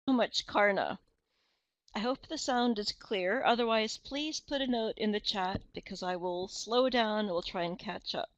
So much, Karna. I hope the sound is clear. Otherwise, please put a note in the chat because I will slow down and we'll try and catch up.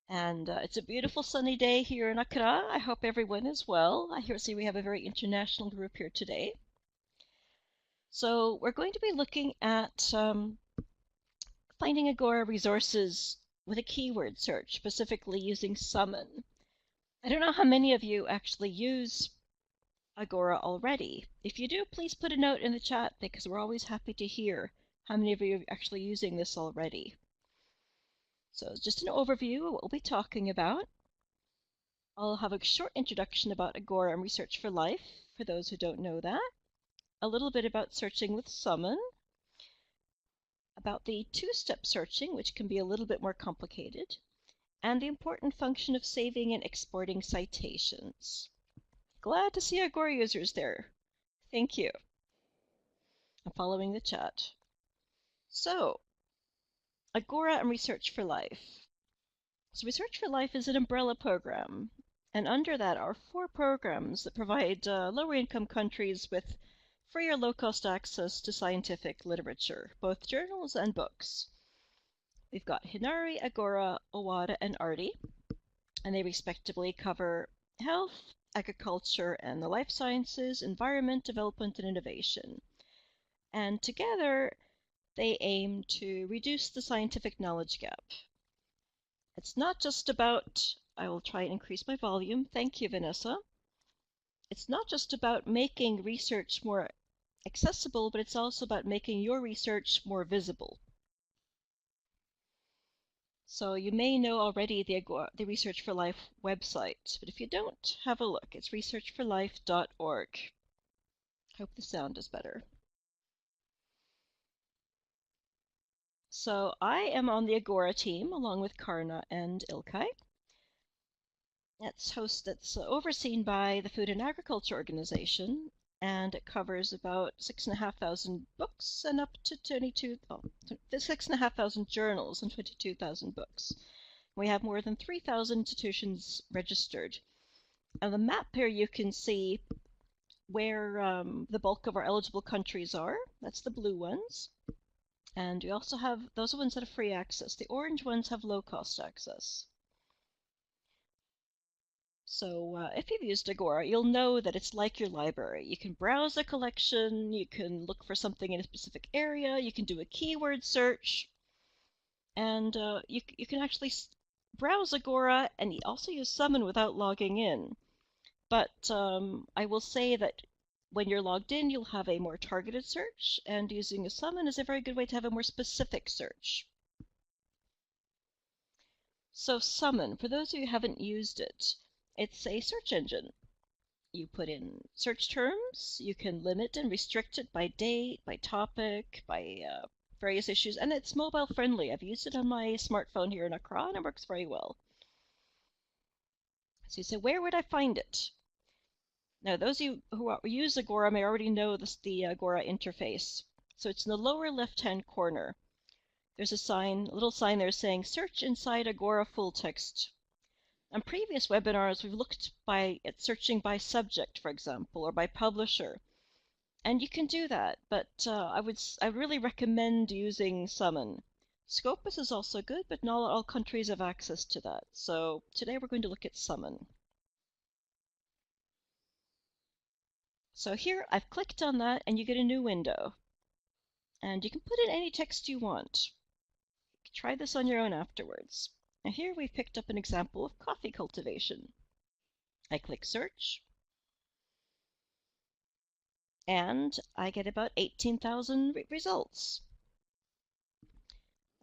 And it's a beautiful sunny day here in Accra. I hope everyone is well. See we have a very international group here today. So we're going to be looking at finding Agora resources with a keyword search, specifically using summon. I don't know how many of you actually use Agora already. If you do, please put a note in the chat because we're always happy to hear how many of you are actually using this already. So just an overview of what we'll be talking about. I'll have a short introduction about Agora and Research for Life, for those who don't know that. A little bit about searching with Summon. About the two-step searching, which can be a little bit more complicated. And the important function of saving and exporting citations. Glad to see Agora users there. Thank you. I'm following the chat. So, Agora and Research for Life. So Research for Life is an umbrella program, and under that are 4 programs that provide lower-income countries with free or low-cost access to scientific literature, both journals and books. We've got Hinari, Agora, Owada, and Arti, and they respectively cover health, agriculture and the life sciences, environment, development, and innovation. And together, they aim to reduce the scientific knowledge gap. It's not just about, I will try and increase my volume, thank you, Vanessa. It's not just about making research more accessible, but it's also about making your research more visible. So you may know already the Research for Life website, but if you don't, have a look. It's researchforlife.org. Hope the sound is better. So I am on the Agora team along with Karna and Ilkay. It's overseen by the Food and Agriculture Organization, and it covers about 6,500 books and up to 6,500 journals and 22,000 books. We have more than 3,000 institutions registered. On the map here you can see where the bulk of our eligible countries are. That's the blue ones. And we also have those ones that have free access. The orange ones have low-cost access. So if you've used Agora, you'll know that it's like your library. You can browse a collection, you can look for something in a specific area, you can do a keyword search, and you can actually browse Agora and also use Summon without logging in. But I will say that when you're logged in, you'll have a more targeted search, and using a summon is a very good way to have a more specific search. So Summon, for those of you who haven't used it, it's a search engine. You put in search terms, you can limit and restrict it by date, by topic, by various issues, and it's mobile friendly. I've used it on my smartphone here in Accra, and it works very well. So you say, where would I find it? Now, those of you who use Agora may already know the Agora interface. So it's in the lower left-hand corner. There's a little sign there saying Search inside Agora full text. On previous webinars, we've looked at searching by subject, for example, or by publisher. And you can do that, but I really recommend using Summon. Scopus is also good, but not all countries have access to that. So today we're going to look at Summon. So here I've clicked on that and you get a new window. And you can put in any text you want. You can try this on your own afterwards. Now here we've picked up an example of coffee cultivation. I click search. And I get about 18,000 results.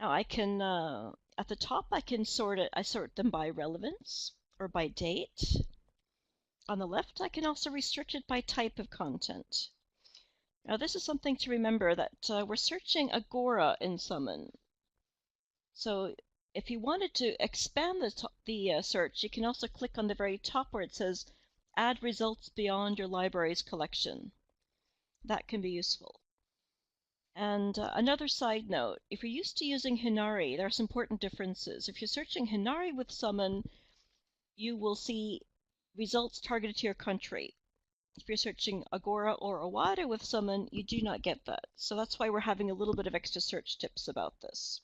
Now I can, at the top I can sort them by relevance or by date. On the left, I can also restrict it by type of content. Now, this is something to remember that we're searching Agora in Summon. So if you wanted to expand the search, you can also click on the very top where it says Add results beyond your library's collection. That can be useful. And another side note, if you're used to using Hinari, there are some important differences. If you're searching Hinari with Summon, you will see results targeted to your country. If you're searching Agora or Awada with Summon, you do not get that. So that's why we're having a little bit of extra search tips about this.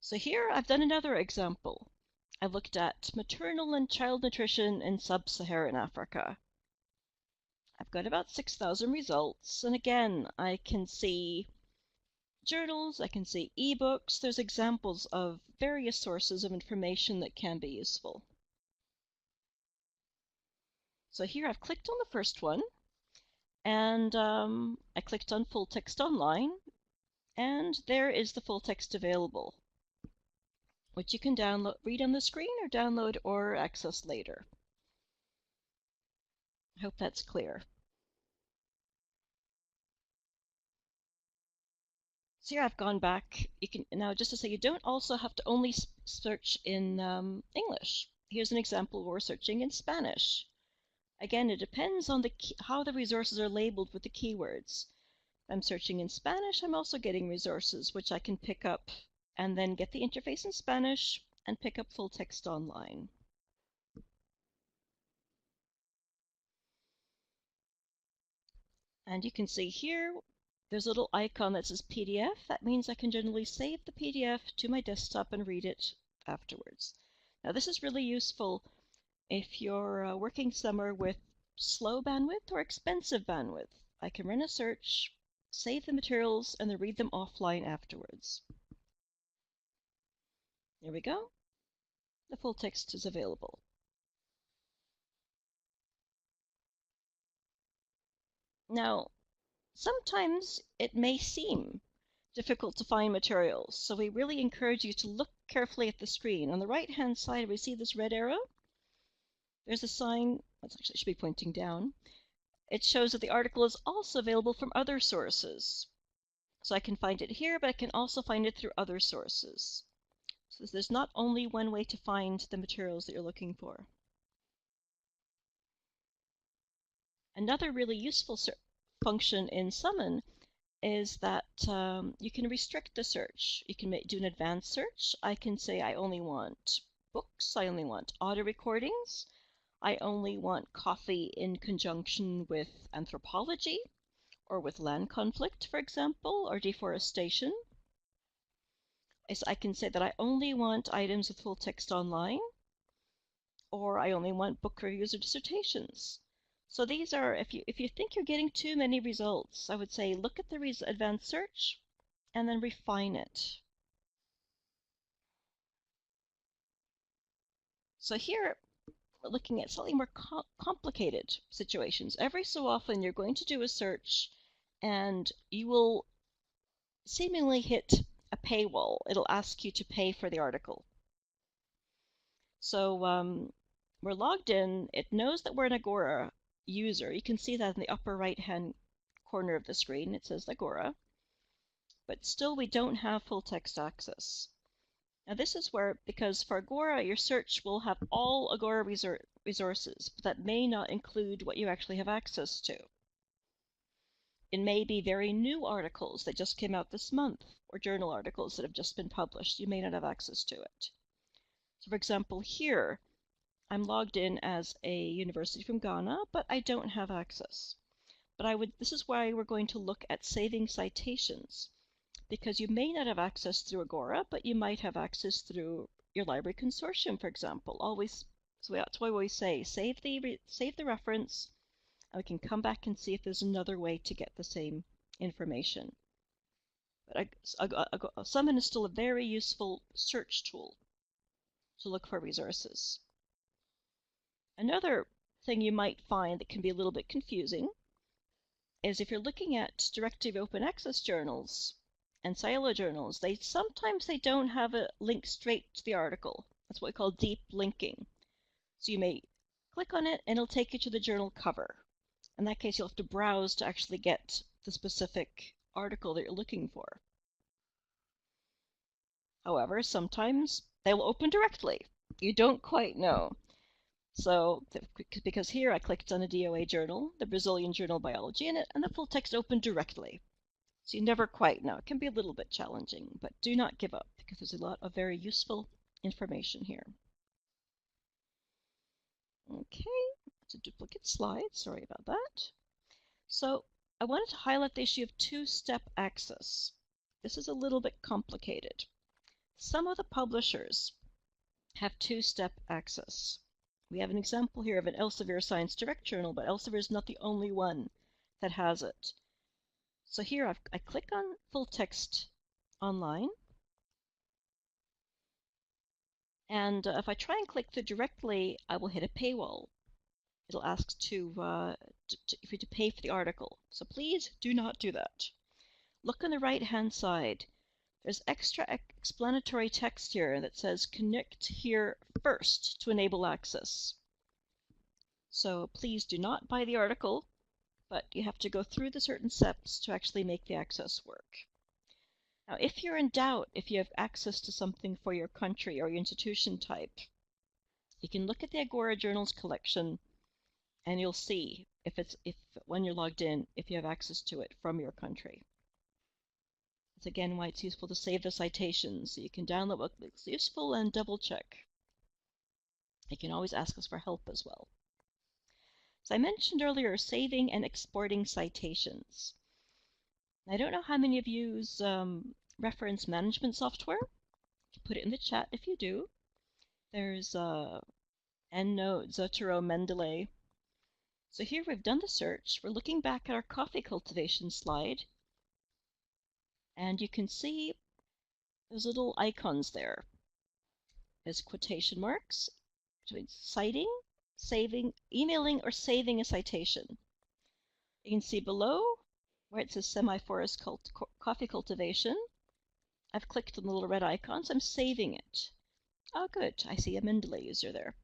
So here I've done another example. I've looked at maternal and child nutrition in sub-Saharan Africa. I've got about 6,000 results, and again, I can see journals, I can see ebooks. There's examples of various sources of information that can be useful. So here I've clicked on the first one, and I clicked on full text online, and there is the full text available, which you can download, read on the screen, or download or access later. I hope that's clear. So here I've gone back. You can now, just to say, you don't also have to only search in English. Here's an example where we're searching in Spanish. Again, it depends on how the resources are labeled with the keywords. If I'm searching in Spanish, I'm also getting resources which I can pick up and then get the interface in Spanish and pick up full text online. And you can see here, there's a little icon that says PDF. That means I can generally save the PDF to my desktop and read it afterwards. Now this is really useful if you're working somewhere with slow bandwidth or expensive bandwidth. I can run a search, save the materials, and then read them offline afterwards. There we go. The full text is available. Now, sometimes it may seem difficult to find materials, so we really encourage you to look carefully at the screen. On the right-hand side, we see this red arrow. There's a sign, it should be pointing down. It shows that the article is also available from other sources. So I can find it here, but I can also find it through other sources. So there's not only one way to find the materials that you're looking for. Another really useful function in Summon is that you can restrict the search. You can do an advanced search. I can say I only want books, I only want audio recordings, I only want coffee in conjunction with anthropology, or with land conflict, for example, or deforestation. I can say that I only want items with full text online, or I only want book reviews or dissertations. So these are, if you think you're getting too many results, I would say look at the advanced search and then refine it. So here we're looking at slightly more complicated situations. Every so often you're going to do a search and you will seemingly hit a paywall. It'll ask you to pay for the article. So we're logged in. It knows that we're an Agora user. You can see that in the upper right-hand corner of the screen. It says Agora. But still, we don't have full text access. Now this is where, because for Agora, your search will have all Agora resources, but that may not include what you actually have access to. It may be very new articles that just came out this month, or journal articles that have just been published. You may not have access to it. So for example, here, I'm logged in as a university from Ghana, but I don't have access. But this is why we're going to look at saving citations, because you may not have access through Agora, but you might have access through your library consortium, for example. So that's why we always say save the reference, and we can come back and see if there's another way to get the same information. But Summon is still a very useful search tool to look for resources. Another thing you might find that can be a little bit confusing is if you're looking at Directive Open Access journals and silo journals, sometimes they don't have a link straight to the article. That's what we call deep linking. So you may click on it and it'll take you to the journal cover. In that case, you'll have to browse to actually get the specific article that you're looking for. However, sometimes they will open directly. You don't quite know. So, because here I clicked on a DOA journal, the Brazilian Journal of Biology in it, and the full text opened directly. So you never quite know. It can be a little bit challenging, but do not give up, because there's a lot of very useful information here. Okay, It's a duplicate slide, sorry about that. So I wanted to highlight the issue of two-step access. This is a little bit complicated. Some of the publishers have two-step access. We have an example here of an Elsevier Science Direct journal, but Elsevier is not the only one that has it. So here I click on full text online, and if I try and click through directly, I will hit a paywall. It'll ask for you to pay for the article. So please do not do that. Look on the right-hand side. There's extra explanatory text here that says connect here first to enable access. So please do not buy the article, but you have to go through the certain steps to actually make the access work. Now, if you're in doubt if you have access to something for your country or your institution type, you can look at the Agora Journals collection and you'll see if when you're logged in, if you have access to it from your country. That's again why it's useful to save the citations, so you can download what looks useful and double check. You can always ask us for help as well. As I mentioned earlier, saving and exporting citations. I don't know how many of you use reference management software. Put it in the chat if you do. There's EndNote, Zotero, Mendeley. So here we've done the search. We're looking back at our coffee cultivation slide. And you can see those little icons there. There's quotation marks between citing, saving, emailing, or saving a citation. You can see below where it says semi-forest coffee cultivation. I've clicked on the little red icons. I'm saving it. Oh, good. I see a Mendeley user there.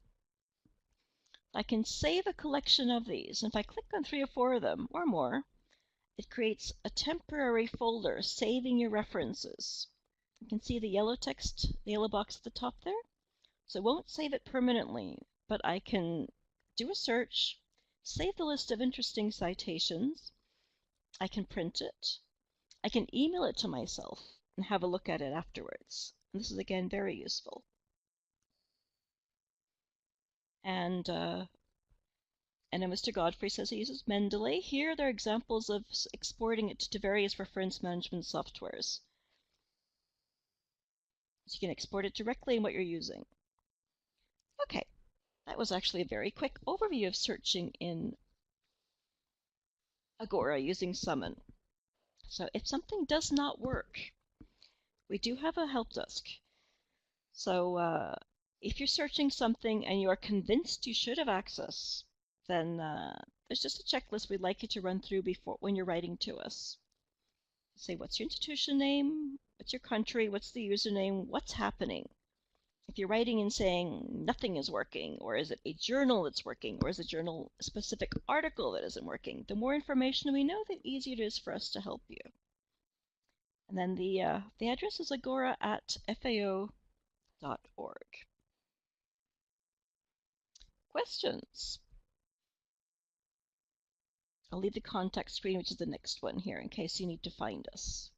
I can save a collection of these. And if I click on 3 or 4 of them or more, it creates a temporary folder saving your references. You can see the yellow text, the yellow box at the top there. So it won't save it permanently, but I can do a search, save the list of interesting citations. I can print it. I can email it to myself and have a look at it afterwards. And this is, again, very useful. And then Mr. Godfrey says he uses Mendeley. Here there are examples of exporting it to various reference management softwares. So you can export it directly in what you're using. Okay, that was actually a very quick overview of searching in Agora using Summon. So if something does not work, we do have a help desk. So if you're searching something and you are convinced you should have access, then there's just a checklist we'd like you to run through when you're writing to us. Say, what's your institution name? What's your country? What's the username? What's happening? If you're writing and saying nothing is working, or is it a journal that's working, or is a journal a specific article that isn't working, the more information we know, the easier it is for us to help you. And then the address is agora@fao.org. Questions? I'll leave the contact screen, which is the next one here, in case you need to find us.